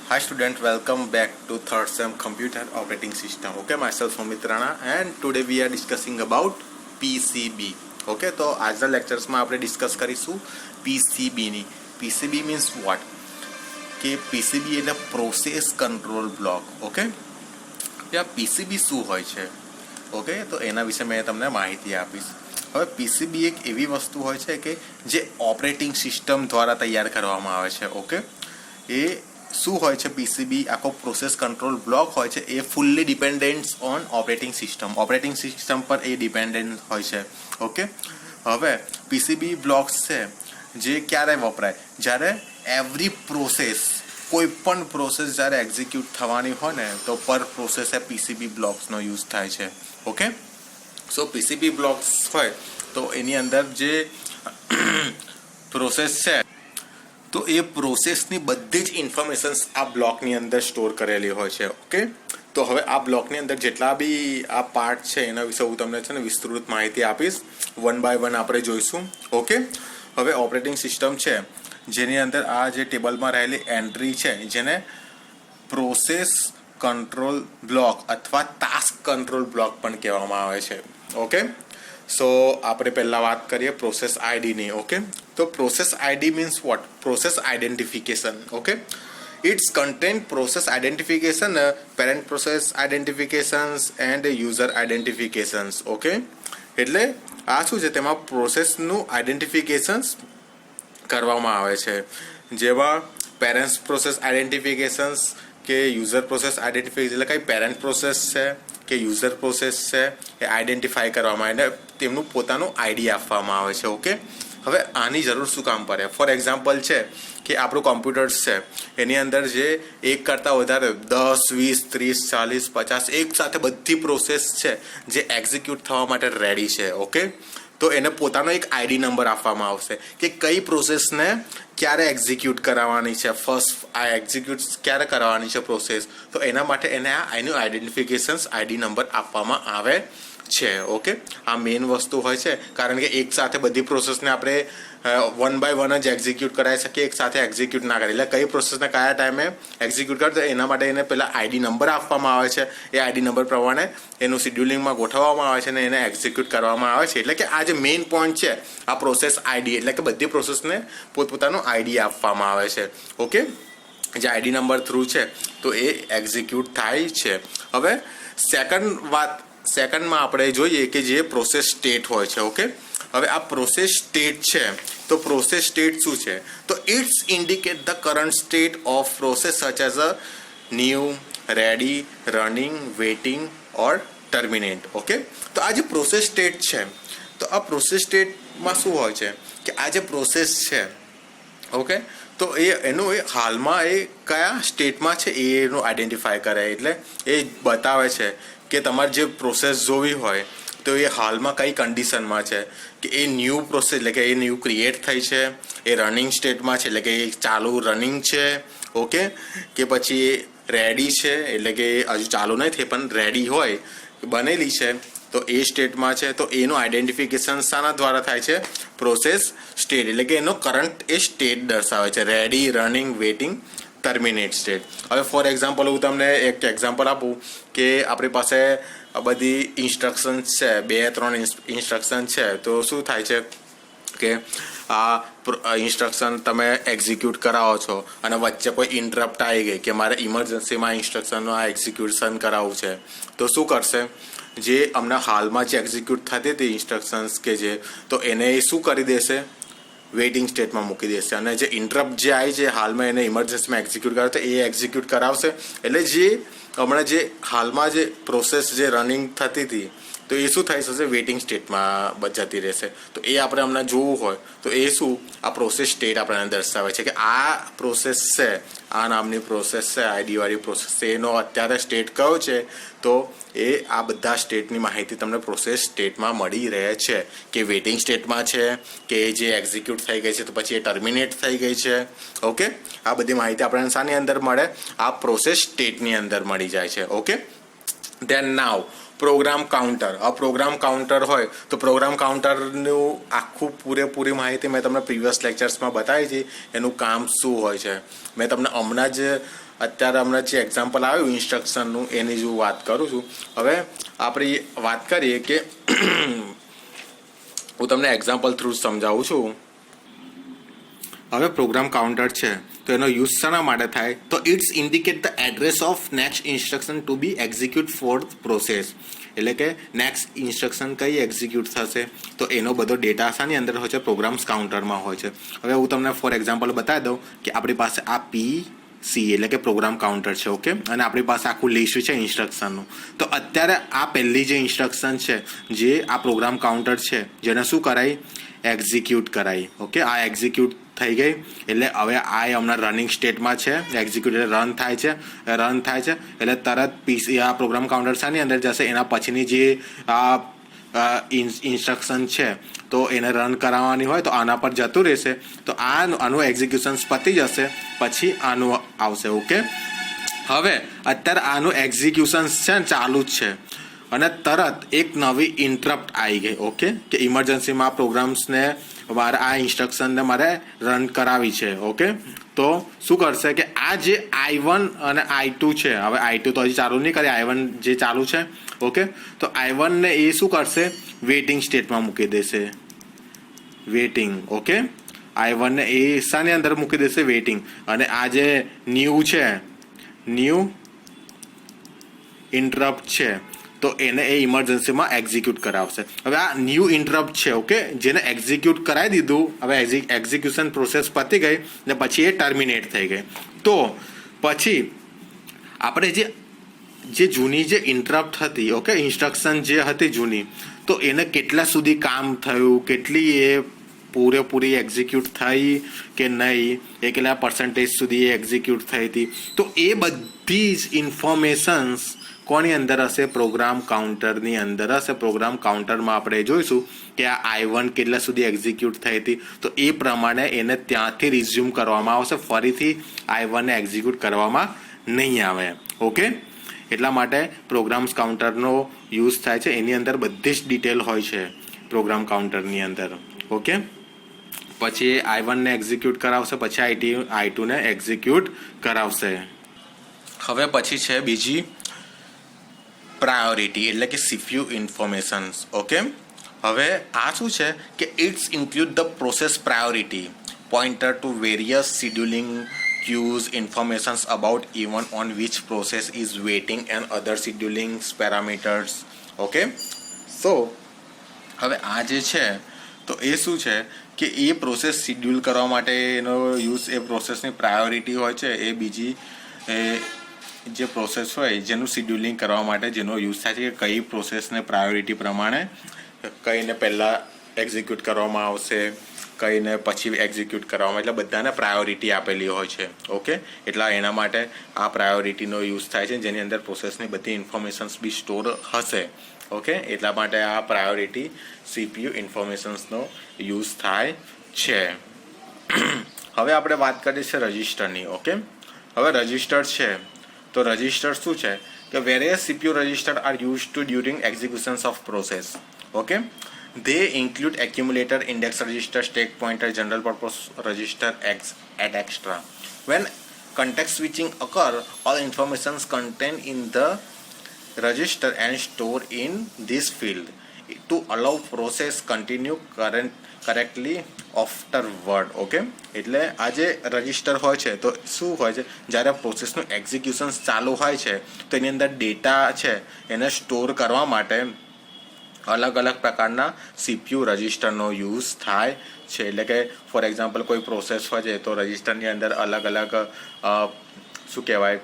Hi student, welcome back to third sem computer operating system. Okay, myself Amit Rana and today we are discussing about PCB. Okay, તો આજના લેક્ચર્સમાં આપણે discuss કરીશું PCB ની. PCB means what? કે PCB એટલે process control block. Okay, આ PCB શું હોય છે? ઓકે, તો એના વિશે મેં તમને માહિતી આપીશ. હવે PCB એક એવી વસ્તુ હોય છે કે જે ઓપરેટિંગ સિસ્ટમ દ્વારા તૈયાર કરવામાં આવે છે. ઓકે, એ શું હોય છે? પીસીબી આખો પ્રોસેસ કંટ્રોલ બ્લોક હોય છે, એ fully dependent on operating system પર એ ડિપેન્ડન્ટ હોય છે. ઓકે, હવે પીસીબી બ્લોક્સ છે જે ક્યારે વપરાય? જ્યારે એવરી પ્રોસેસ, કોઈ પણ પ્રોસેસ જ્યારે એક્ઝિક્યુટ થવાની હોય ને તો પર પ્રોસેસે પીસીબી બ્લોક્સનો યુઝ થાય છે. ઓકે, સો પીસીબી બ્લોક્સ હોય તો એની અંદર જે પ્રોસેસ છે તો એ પ્રોસેસની બધી જ ઇન્ફોર્મેશન્સ આ બ્લોકની અંદર સ્ટોર કરેલી હોય છે. ઓકે, તો હવે આ બ્લોકની અંદર જેટલા બી આ પાર્ટ છે એના વિશે હું તમને છે ને વિસ્તૃત માહિતી આપીશ. વન બાય વન આપણે જોઈશું. ઓકે, હવે ઓપરેટિંગ સિસ્ટમ છે જેની અંદર આ જે ટેબલમાં રહેલી એન્ટ્રી છે જેને પ્રોસેસ કંટ્રોલ બ્લોક અથવા ટાસ્ક કંટ્રોલ બ્લોક પણ કહેવામાં આવે છે. ઓકે, સો આપણે પહેલા વાત કરીએ પ્રોસેસ આઈડીની. ઓકે, તો process ID means what? Process identification. Okay, it's content process identification, parent process identifications and user identifications. Okay, એટલે આ શું છે? તેમાં પ્રોસેસનું આઇડેન્ટિફિકેશન્સ કરવામાં આવે છે, જેવા પેરેન્ટ પ્રોસેસ આઇડેન્ટિફિકેશન્સ કે યુઝર પ્રોસેસ આઇડેન્ટિફિકેશન. એટલે કઈ પેરેન્ટ પ્રોસેસ છે કે યુઝર પ્રોસેસ છે એ આઈડેન્ટિફાઈ કરવામાં આવે, તેમનું પોતાનું આઈડી આપવામાં આવે છે. ઓકે, હવે આની જરૂર શું કામ પડે? ફોર એક્ઝામ્પલ છે કે આપણું કોમ્પ્યુટર્સ છે એની અંદર જે એક કરતાં વધારે 10, 20, 30, 40, 50 એક સાથે બધી પ્રોસેસ છે જે એક્ઝિક્યુટ થવા માટે રેડી છે. ઓકે, તો એને પોતાનો એક આઈડી નંબર આપવામાં આવશે કે કઈ પ્રોસેસને ક્યારે એક્ઝિક્યુટ કરાવવાની છે, ફર્સ્ટ આ એક્ઝિક્યુટ ક્યારે કરાવવાની છે પ્રોસેસ, તો એના માટે એને એનું આઈડેન્ટિફિકેશન્સ આઈડી નંબર આપવામાં આવે છે. ઓકે, આ મેઇન વસ્તુ હોય છે, કારણ કે એક સાથે બધી પ્રોસેસને આપણે વન બાય વન જ એક્ઝિક્યુટ કરાવી શકીએ, એક સાથે એક્ઝિક્યુટ ના કરીએ. એટલે કઈ પ્રોસેસને કયા ટાઈમે એક્ઝિક્યુટ કરે તો એના માટે એને પહેલાં આઈડી નંબર આપવામાં આવે છે. એ આઈડી નંબર પ્રમાણે એનું શિડ્યુલિંગમાં ગોઠવવામાં આવે છે અને એને એક્ઝિક્યુટ કરવામાં આવે છે. એટલે કે આ જે મેઇન પોઈન્ટ છે આ પ્રોસેસ આઈડી, એટલે કે બધી પ્રોસેસને પોતપોતાનું આઈડી આપવામાં આવે છે. ઓકે, જે આઈડી નંબર થ્રુ છે તો એ એક્ઝિક્યુટ થાય છે. હવે સેકન્ડમાં આપણે જોઈએ કે જે પ્રોસેસ સ્ટેટ હોય છે. ઓકે, હવે આ પ્રોસેસ સ્ટેટ છે તો પ્રોસેસ સ્ટેટ શું છે? તો it's indicate the current state of process such as a new, ready, running, waiting or terminate. Okay, તો આ જે પ્રોસેસ સ્ટેટ છે તો આ પ્રોસેસ સ્ટેટમાં શું હોય છે કે આ જે પ્રોસેસ છે ઓકે, તો એનું એ હાલમાં એ કયા સ્ટેટમાં છે એનું આઈડેન્ટિફાય કરે, એટલે એ બતાવે છે કે તમારે જે પ્રોસેસ જોવી હોય તો એ હાલમાં કઈ કન્ડિશનમાં છે, કે એ ન્યૂ પ્રોસેસ એટલે કે એ ન્યૂ ક્રિએટ થઈ છે, એ રનિંગ સ્ટેટમાં છે એટલે કે એ ચાલુ રનિંગ છે. ઓકે, કે પછી એ રેડી છે એટલે કે હજુ ચાલુ નહીં થઈ પણ રેડી હોય બનેલી છે તો એ સ્ટેટમાં છે. તો એનું આઈડેન્ટિફિકેશન શાના દ્વારા થાય છે? પ્રોસેસ સ્ટેટ, એટલે કે એનો કરંટ એ સ્ટેટ દર્શાવે છે, ready, running, waiting, terminate state. હવે ફોર એક્ઝામ્પલ હું તમને એક એક્ઝામ્પલ આપું કે આપણી પાસે બધી ઇન્સ્ટ્રક્શન્સ છે, 2-3 ઇન્સ્ટ્રક્શન છે, તો શું થાય છે કે આ ઇન્સ્ટ્રક્શન તમે એક્ઝિક્યુટ કરાવો છો અને વચ્ચે કોઈ ઇન્ટરપ્ટ આવી ગઈ કે મારે ઇમરજન્સીમાં ઇન્સ્ટ્રક્શનનું આ એક્ઝિક્યુશન કરાવવું છે, તો શું કરશે? જે હમણાં હાલમાં જે એક્ઝિક્યુટ થતી હતી ઇન્સ્ટ્રક્શન્સ કે જે, તો એને શું કરી દેશે? વેઇટિંગ સ્ટેટમાં મૂકી દેશે. અને જે ઇન્ટરપ્ટ જે આવી છે હાલમાં એને ઇમરજન્સીમાં એક્ઝિક્યુટ કરે તો એ એક્ઝિક્યુટ કરાવશે. એટલે જે હમણાં જે હાલમાં જે પ્રોસેસ જે રનિંગ થતી હતી તો એ શું થઈ જશે? વેઇટિંગ સ્ટેટમાં જતી રહેશે. તો એ આપણે હમણાં જોવું હોય તો એ શું? આ પ્રોસેસ સ્ટેટ આપણને દર્શાવે છે કે આ પ્રોસેસ છે, આ નામની પ્રોસેસ છે, આઈડીવાળી પ્રોસેસ છે, એનો અત્યારે સ્ટેટ કયો છે, તો એ આ બધા સ્ટેટની માહિતી તમને પ્રોસેસ સ્ટેટમાં મળી રહે છે, કે વેઇટિંગ સ્ટેટમાં છે, કે જે એક્ઝિક્યુટ થઈ ગઈ છે તો પછી એ ટર્મિનેટ થઈ ગઈ છે. ઓકે, આ બધી માહિતી આપણને શાની અંદર મળે? આ પ્રોસેસ સ્ટેટની અંદર મળી જાય છે. ઓકે, ધેન નાવ પ્રોગ્રામ કાઉન્ટર. આ પ્રોગ્રામ કાઉન્ટર હોય તો પ્રોગ્રામ કાઉન્ટરનું આખું પૂરેપૂરી માહિતી મેં તમને પ્રીવિયસ લેક્ચર્સમાં બતાવી છે, એનું કામ શું હોય છે. મેં તમને હમણાં જ અત્યારે હમણાં જે એક્ઝામ્પલ આવ્યું ઇન્સ્ટ્રક્શનનું એની જ હું વાત કરું છું. હવે આપણે વાત કરીએ કે હું તમને એક્ઝામ્પલ થ્રુ સમજાવું છું. હવે પ્રોગ્રામ કાઉન્ટર છે તો એનો યુઝ શાના માટે થાય તો it's indicate the address of next instruction to be execute for process. એટલે કે નેક્સ્ટ ઇન્સ્ટ્રક્શન કઈ એક્ઝિક્યુટ થશે તો એનો બધો ડેટા શાની અંદર હોય છે પ્રોગ્રામ્સ કાઉન્ટરમાં હોય છે. હવે હું તમને ફોર એક્ઝામ્પલ બતાવી દઉં કે આપણી પાસે આ PC એટલે કે પ્રોગ્રામ કાઉન્ટર છે. ઓકે, અને આપણી પાસે આખું લિસ્ટ છે ઇન્સ્ટ્રક્શનનું. તો અત્યારે આ પહેલી જે ઇન્સ્ટ્રક્શન છે જે આ પ્રોગ્રામ કાઉન્ટર છે જેને શું કરાય એક્ઝિક્યુટ કરાય. ઓકે, આ એક્ઝિક્યુટ થઈ ગઈ એટલે હવે આ હમણાં રનિંગ સ્ટેટમાં છે. એક્ઝિક્યુટ એટલે રન થાય છે એટલે તરત PC આ પ્રોગ્રામ કાઉન્ટર શાની અંદર જશે એના પછીની જે ઇન્સ્ટ્રક્શન છે તો એને રન કરાવવાની હોય તો આના પર જતું રહેશે. તો આનું એક્ઝિક્યુશન પતી જશે પછી આનું આવશે. ઓકે, હવે અત્યારે આનું એક્ઝિક્યુશન છે ચાલુ જ છે અને તરત એક નવી ઇન્ટરપ્ટ આવી ગઈ. ઓકે, કે ઇમરજન્સીમાં પ્રોગ્રામ્સને મારે આ ઇન્સ્ટ્રક્શનને મારે રન કરાવી છે. ઓકે, તો શું કરશે કે આ જે I1 અને I2 છે, હવે I2 તો હજી ચાલુ નહીં કરે, I1 જે ચાલુ છે. ઓકે, તો I1 ને એ શું કરશે વેઇટિંગ સ્ટેટમાં મૂકી દેશે. વેઇટિંગ. ઓકે, I1 ને એ શાની અંદર મૂકી દેશે વેઇટિંગ. અને આ જે ન્યૂ છે ન્યૂ ઇન્ટરપ્ટ છે તો એને એ ઇમરજન્સીમાં એક્ઝિક્યુટ કરાવશે. હવે આ ન્યૂ ઇન્ટરપ્ટ છે. ઓકે, જેને એક્ઝિક્યુટ કરાવી દીધું, હવે એક્ઝિક્યુશન પ્રોસેસ પતી ગઈ ને પછી એ ટર્મિનેટ થઈ ગઈ. તો પછી આપણે જે જૂની જે ઇન્ટરપ્ટ હતી, ઓકે, ઇન્સ્ટ્રક્શન જે હતી જૂની, તો એને કેટલા સુધી કામ થયું, કેટલી એ પૂરેપૂરી એક્ઝિક્યુટ થઈ કે નહીં, એ કેટલા પર્સન્ટેજ સુધી એક્ઝિક્યુટ થઈ હતી, તો એ બધી જ ઇન્ફોર્મેશન્સ કોની અંદર હશે પ્રોગ્રામ કાઉન્ટરની અંદર હશે. પ્રોગ્રામ કાઉન્ટરમાં આપણે જોઈશું કે આ I1 કેટલા સુધી એક્ઝિક્યુટ થઈ હતી તો એ પ્રમાણે એને ત્યાંથી રિઝ્યુમ કરવામાં આવશે. ફરીથી I1 ને એક્ઝિક્યુટ કરવામાં નહીં આવે. ઓકે, એટલા માટે પ્રોગ્રામ્સ કાઉન્ટરનો યુઝ થાય છે. એની અંદર બધી જ ડિટેલ હોય છે પ્રોગ્રામ કાઉન્ટરની અંદર. ઓકે, પછી I1 ને એક્ઝિક્યુટ કરાવશે, પછી I2 ને એક્ઝિક્યુટ કરાવશે. હવે પછી છે બીજી પ્રાયોરિટી એટલે કે CPU ઇન્ફોર્મેશન્સ. ઓકે, હવે આ શું છે કે it's include the process priority pointer to various scheduling queues informations about even on which process is waiting and other scheduling parameters. Okay, so હવે આ જે છે તો એ શું છે કે એ પ્રોસેસ શિડ્યુલ કરવા માટે એનો યુઝ એ પ્રોસેસની પ્રાયોરિટી હોય છે. એ બીજી જે પ્રોસેસ હોય જેનું શિડ્યુલિંગ કરવા માટે જેનો યુઝ થાય છે કે કઈ પ્રોસેસને પ્રાયોરિટી પ્રમાણે કઈને પહેલાં એક્ઝિક્યુટ કરવામાં આવશે, કઈને પછી એક્ઝિક્યુટ કરવામાં, એટલે બધાને પ્રાયોરિટી આપેલી હોય છે. ઓકે, એટલે એના માટે આ પ્રાયોરિટીનો યુઝ થાય છે જેની અંદર પ્રોસેસની બધી ઇન્ફોર્મેશન્સ બી સ્ટોર હશે. ઓકે, એટલા માટે આ પ્રાયોરિટી CPU ઇન્ફોર્મેશન્સનો યુઝ થાય છે. હવે આપણે વાત કરીએ છીએ રજિસ્ટરની. ઓકે, હવે રજિસ્ટર છે તો રજિસ્ટર શું છે કે various CPU register are use to during executions of process. Okay, they include accumulator, index register, stack pointer, general purpose register, etc. When context switching occur, all informations contained in the register and stored in this field to allow process continue correctly afterward. Okay, એટલે આ જે register હોય છે તો શું હોય છે જ્યારે પ્રોસેસનું એક્ઝિક્યુશન ચાલુ હોય છે તો એની અંદર ડેટા છે એને સ્ટોર કરવા માટે અલગ અલગ પ્રકારના CPU રજિસ્ટરનો યુઝ થાય છે. એટલે કે ફોર એક્ઝામ્પલ કોઈ પ્રોસેસ હોય છે તો રજિસ્ટરની અંદર અલગ અલગ શું કહેવાય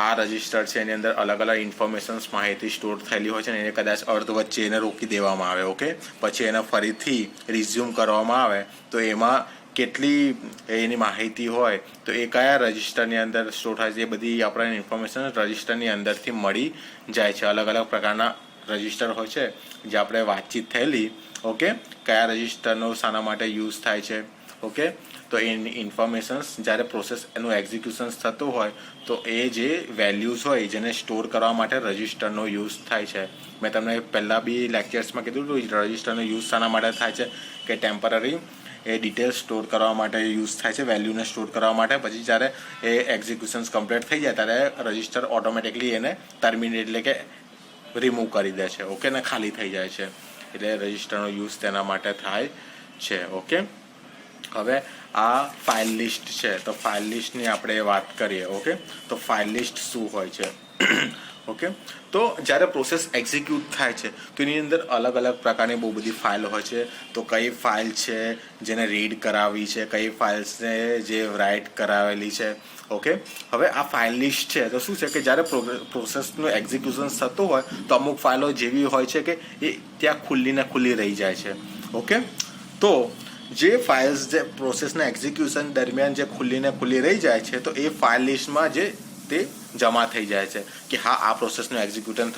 આ રજિસ્ટર છે એની અંદર અલગ અલગ ઇન્ફોર્મેશન્સ માહિતી સ્ટોર થયેલી હોય છે ને એને કદાચ અર્ધ વચ્ચે એને રોકી દેવામાં આવે. ઓકે, પછી એને ફરીથી રિઝ્યુમ કરવામાં આવે તો એમાં કેટલી એની માહિતી હોય તો એ કયા રજિસ્ટરની અંદર સ્ટોર થાય છે એ બધી આપણને ઇન્ફોર્મેશન રજિસ્ટરની અંદરથી મળી જાય છે. અલગ અલગ પ્રકારના રજિસ્ટર હોય છે જે આપણે વાતચીત થયેલી. ઓકે, કયા રજિસ્ટરનો શાના માટે યુઝ થાય છે. ઓકે, તો એની ઇન્ફોર્મેશન્સ જ્યારે પ્રોસેસ એનું એક્ઝિક્યુશન થતું હોય તો એ જે વેલ્યુઝ હોય જેને સ્ટોર કરવા માટે રજિસ્ટરનો યુઝ થાય છે. મેં તમને પહેલાં બી લેક્ચર્સમાં કીધું હતું રજિસ્ટરનો યુઝ શાના માટે થાય છે કે ટેમ્પરરી એ ડિટેલ સ્ટોર કરવા માટે યુઝ થાય છે, વેલ્યુને સ્ટોર કરવા માટે. પછી જ્યારે એ એક્ઝિક્યુશન્સ કમ્પ્લીટ થઈ જાય ત્યારે રજિસ્ટર ઓટોમેટિકલી એને ટર્મિનેટ એટલે કે રિમૂવ કરી દે છે. ઓકે, ને ખાલી થઈ જાય છે. એટલે રજિસ્ટરનો યુઝ તેના માટે થાય છે. ઓકે, હવે આ ફાઇલ લિસ્ટ છે, તો ફાઇલ લિસ્ટની આપણે વાત કરીએ. ઓકે, તો ફાઇલ લિસ્ટ શું હોય છે? ઓકે, તો જ્યારે પ્રોસેસ એક્ઝિક્યુટ થાય છે તો એની અંદર અલગ અલગ પ્રકારની બહુ બધી ફાઇલ હોય છે. તો કઈ ફાઇલ છે જેને રીડ કરાવવી છે, કઈ ફાઇલ્સ છે જે રાઇટ કરાવેલી છે. ઓકે, હવે આ ફાઇલ લિસ્ટ છે તો શું છે કે જ્યારે પ્રોસેસનું એક્ઝિક્યુશન થતું હોય તો અમુક ફાઇલો જેવી હોય છે કે એ ત્યાં ખુલ્લીને ખુલ્લી રહી જાય છે. ઓકે, તો જે ફાઇલ્સ જે પ્રોસેસના એક્ઝિક્યુશન દરમિયાન જે ખુલ્લીને ખુલ્લી રહી જાય છે તો એ ફાઇલ લિસ્ટમાં જે તે જમા થઈ જાય છે કે હા આ પ્રોસેસનું એક્ઝિક્યુશન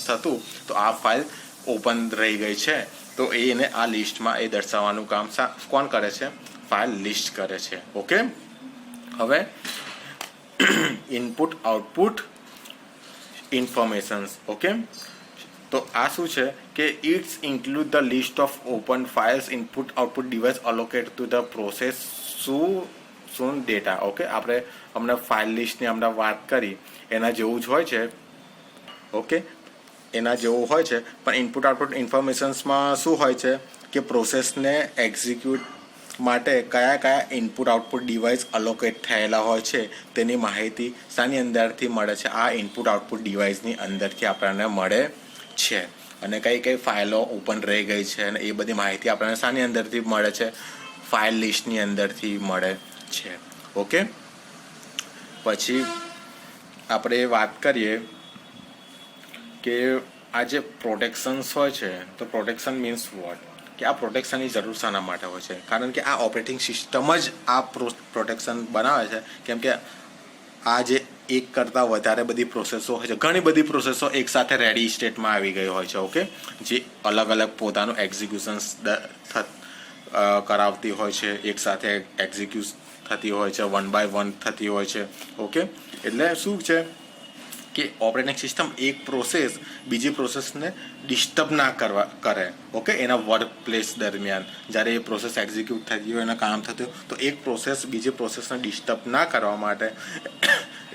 થતું તો આ ફાઇલ ઓપન રહી ગઈ છે. તો એને આ લિસ્ટમાં એ દર્શાવવાનું કામ કોણ કરે છે? ફાઇલ લિસ્ટ કરે છે. ઓકે, હવે ઇનપુટ આઉટપુટ ઇન્ફોર્મેશન્સ. ઓકે, તો આ શું છે કે it's include the list of open files, input output device allocate to the process શું ડેટા. ઓકે, આપણે હમણાં ફાઇલ લિસ્ટની હમણાં વાત કરી એના જેવું જ હોય છે. ઓકે, એના જેવું હોય છે, પણ ઇનપુટ આઉટપુટ ઇન્ફોર્મેશન્સમાં શું હોય છે કે પ્રોસેસને એક્ઝિક્યુટ માટે કયા કયા ઇનપુટ આઉટપુટ ડિવાઇસ અલોકેટ થયેલા હોય છે તેની માહિતી શાની અંદરથી મળે છે? આ ઇનપુટ આઉટપુટ ડિવાઇસની અંદરથી આપણને મળે છે. અને કઈ કઈ ફાઇલો ઓપન રહી ગઈ છે અને એ બધી માહિતી આપણને શાની અંદરથી મળે છે? ફાઇલ લિસ્ટની અંદરથી મળે છે. ઓકે, પછી આપણે વાત કરીએ કે આ જે પ્રોટેક્શન્સ હોય છે તો પ્રોટેક્શન મીન્સ વોટ, કે આ પ્રોટેક્શનની જરૂર શાના માટે હોય છે? કારણ કે આ ઓપરેટિંગ સિસ્ટમ જ આ પ્રોટેક્શન બનાવે છે. કેમ કે આ જે એક કરતાં વધારે બધી પ્રોસેસો હોય છે, ઘણી બધી પ્રોસેસો એકસાથે રેડી સ્ટેટમાં આવી ગઈ હોય છે. ઓકે, જે અલગ અલગ પોતાનું એક્ઝિક્યુશન્સ કરાવતી હોય છે, એકસાથે એક્ઝિક્યુટ થતી હોય છે, 1 by 1 થતી હોય છે. ઓકે, એટલે શું છે કે ઓપરેટિંગ સિસ્ટમ એક પ્રોસેસ બીજી પ્રોસેસને ડિસ્ટર્બ ના કરે. ઓકે, એના વર્ક પ્લેસ દરમિયાન જ્યારે એ પ્રોસેસ એક્ઝિક્યુટ થતી હોય એના કામ થતું હોય તો એક પ્રોસેસ બીજી પ્રોસેસને ડિસ્ટર્બ ના કરવા માટે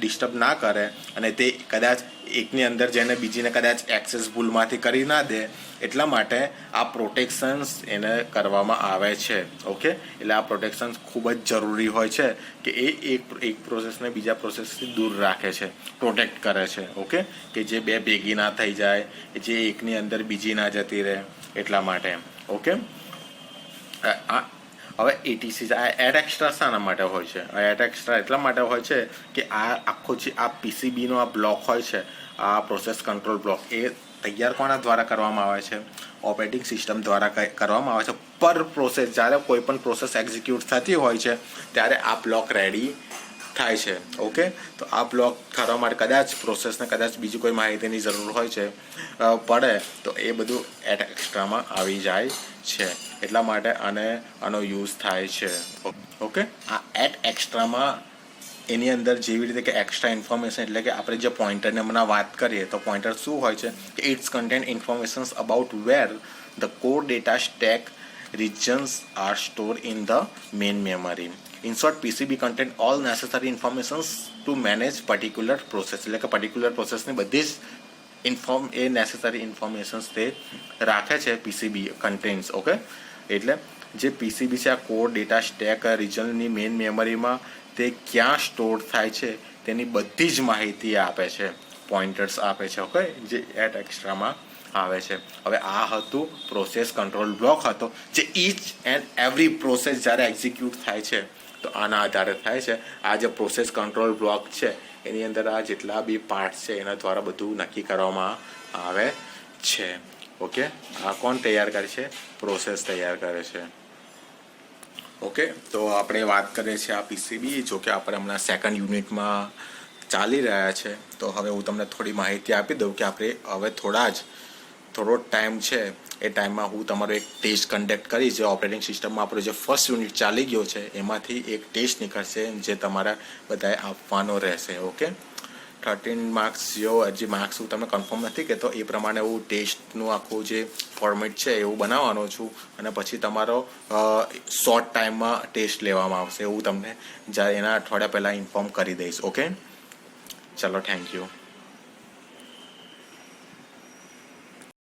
ડિસ્ટર્બ ના કરે અને તે કદાચ એકની અંદર જઈને બીજીને કદાચ એક્સેસ ભૂલમાંથી કરી ના દે એટલા માટે આ પ્રોટેક્શન્સ એને કરવામાં આવે છે. ઓકે, એટલે આ પ્રોટેક્શન્સ ખૂબ જ જરૂરી હોય છે કે એ એક પ્રોસેસને બીજા પ્રોસેસથી દૂર રાખે છે, પ્રોટેક્ટ કરે છે. ઓકે, કે જે બે ભેગી ના થઈ જાય, જે એકની અંદર બીજી ના જતી રહે એટલા માટે. ઓકે, હવે એટીસી આ એડ એક્સ્ટ્રા શાના માટે હોય છે? આ એડ એક્સ્ટ્રા એટલા માટે હોય છે કે આ આખો જે આ પીસીબીનો આ બ્લોક હોય છે, આ પ્રોસેસ કંટ્રોલ બ્લોક, એ તૈયાર કોના દ્વારા કરવામાં આવે છે? ઓપરેટિંગ સિસ્ટમ દ્વારા કરવામાં આવે છે. પર પ્રોસેસ જ્યારે કોઈ પણ પ્રોસેસ એક્ઝિક્યુટ થતી હોય છે ત્યારે આ બ્લોક રેડી થાય છે. ઓકે, તો આ બ્લોક કરવા માટે કદાચ પ્રોસેસને કદાચ બીજી કોઈ માહિતીની જરૂર હોય છે પડે તો એ બધું એડ એક્સ્ટ્રામાં આવી જાય છે. એટલા માટે આનો યુઝ થાય છે. ઓકે, આ એડ એક્સ્ટ્રામાં એની અંદર જેવી રીતે કે એક્સ્ટ્રા ઇન્ફોર્મેશન એટલે કે આપણે જે પોઇન્ટરને હમણાં વાત કરીએ તો પોઇન્ટર શું હોય છે કે it's contain informations about where the core data stack regions are stored in the main memory. In short, PCB contain all necessary informations to manage particular process. એટલે કે particular processની બધી જ necessary informations તે રાખે છે PCB contains. ઓકે, એટલે જે PCB છે આ કોર ડેટા સ્ટેક રિજનની મેઇન મેમરીમાં તે ક્યાં સ્ટોર થાય છે તેની બધી જ માહિતી આપે છે, પોઇન્ટર્સ આપે છે. ઓકે, જે એડ એક્સ્ટ્રામાં આવે છે. હવે આ હતું પ્રોસેસ કંટ્રોલ બ્લોક હતો જે ઈચ એન્ડ એવરી પ્રોસેસ જ્યારે એક્ઝિક્યુટ થાય છે તો આના આધારે થાય છે. આ જે પ્રોસેસ કંટ્રોલ બ્લોક છે એની અંદર આ જેટલા બી પાર્ટ છે એના દ્વારા બધું નક્કી કરવામાં આવે છે. ઓકે, આ કોણ તૈયાર કરે છે? પ્રોસેસ તૈયાર કરે છે. ઓકે, તો આપણે વાત કરીએ છીએ આ પીસીબી, જો કે આપણે હમણાં સેકન્ડ યુનિટમાં ચાલી રહ્યા છે. તો હવે હું તમને થોડી માહિતી આપી દઉં કે આપણે હવે થોડો ટાઈમ છે એ ટાઈમમાં હું તમારો એક ટેસ્ટ કન્ડક્ટ કરીશ. જે ઓપરેટિંગ સિસ્ટમમાં આપણો જે ફર્સ્ટ યુનિટ ચાલી ગયો છે એમાંથી એક ટેસ્ટ નીકળશે જે તમારા બધાએ આપવાનો રહેશે. ઓકે, 13 માર્ક્સ જે માર્ક્સ હું તમને કન્ફર્મ નથી કહેતો એ પ્રમાણે હું ટેસ્ટનું આખું જે ફોર્મેટ છે એવું બનાવવાનો છું અને પછી તમારો શોર્ટ ટાઈમમાં ટેસ્ટ લેવામાં આવશે એવું તમને જ્યારે એના અઠવાડિયા પહેલાં ઇન્ફોર્મ કરી દઈશ. ઓકે, ચલો, થેન્ક યુ.